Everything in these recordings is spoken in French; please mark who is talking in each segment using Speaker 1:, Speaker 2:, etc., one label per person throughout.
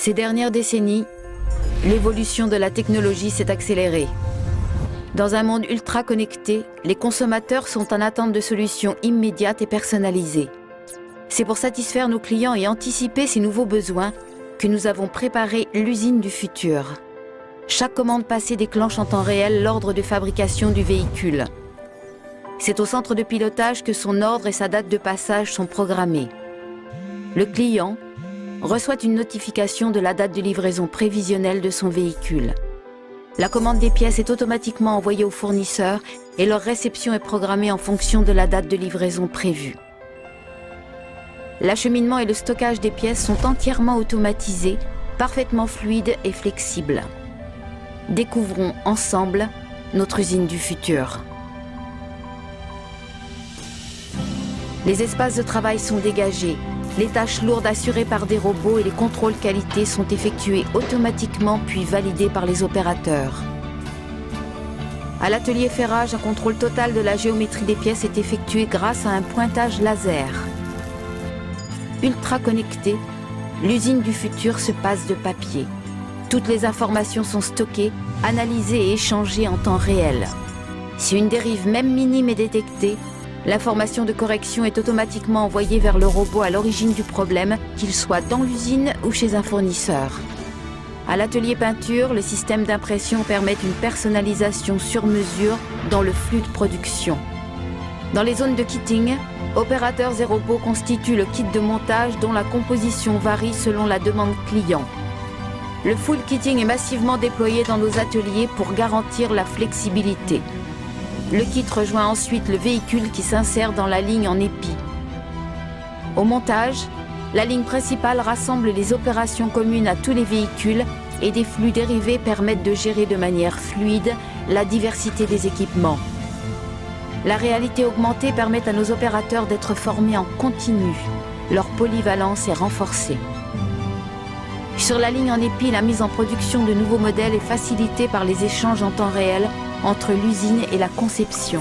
Speaker 1: Ces dernières décennies, l'évolution de la technologie s'est accélérée. Dans un monde ultra connecté, les consommateurs sont en attente de solutions immédiates et personnalisées. C'est pour satisfaire nos clients et anticiper ces nouveaux besoins que nous avons préparé l'usine du futur. Chaque commande passée déclenche en temps réel l'ordre de fabrication du véhicule. C'est au centre de pilotage que son ordre et sa date de passage sont programmés. Le client reçoit une notification de la date de livraison prévisionnelle de son véhicule. La commande des pièces est automatiquement envoyée au fournisseur et leur réception est programmée en fonction de la date de livraison prévue. L'acheminement et le stockage des pièces sont entièrement automatisés, parfaitement fluides et flexibles. Découvrons ensemble notre usine du futur. Les espaces de travail sont dégagés, les tâches lourdes assurées par des robots et les contrôles qualité sont effectués automatiquement puis validés par les opérateurs. À l'atelier ferrage, un contrôle total de la géométrie des pièces est effectué grâce à un pointage laser. Ultra connectée, l'usine du futur se passe de papier. Toutes les informations sont stockées, analysées et échangées en temps réel. Si une dérive même minime est détectée, l'information de correction est automatiquement envoyée vers le robot à l'origine du problème, qu'il soit dans l'usine ou chez un fournisseur. À l'atelier peinture, le système d'impression permet une personnalisation sur mesure dans le flux de production. Dans les zones de kitting, opérateurs et robots constituent le kit de montage dont la composition varie selon la demande client. Le full kitting est massivement déployé dans nos ateliers pour garantir la flexibilité. Le kit rejoint ensuite le véhicule qui s'insère dans la ligne en épi. Au montage, la ligne principale rassemble les opérations communes à tous les véhicules et des flux dérivés permettent de gérer de manière fluide la diversité des équipements. La réalité augmentée permet à nos opérateurs d'être formés en continu. Leur polyvalence est renforcée. Sur la ligne en épi, la mise en production de nouveaux modèles est facilitée par les échanges en temps réel entre l'usine et la conception.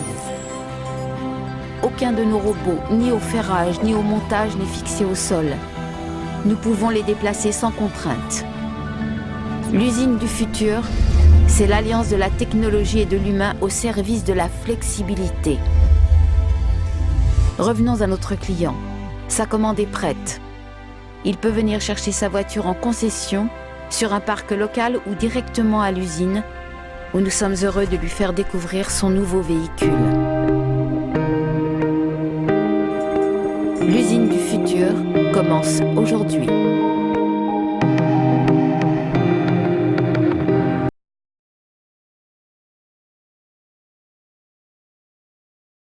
Speaker 1: Aucun de nos robots, ni au ferrage, ni au montage, n'est fixé au sol. Nous pouvons les déplacer sans contrainte. L'usine du futur, c'est l'alliance de la technologie et de l'humain au service de la flexibilité. Revenons à notre client. Sa commande est prête. Il peut venir chercher sa voiture en concession, sur un parc local ou directement à l'usine, où nous sommes heureux de lui faire découvrir son nouveau véhicule. L'usine du futur commence aujourd'hui.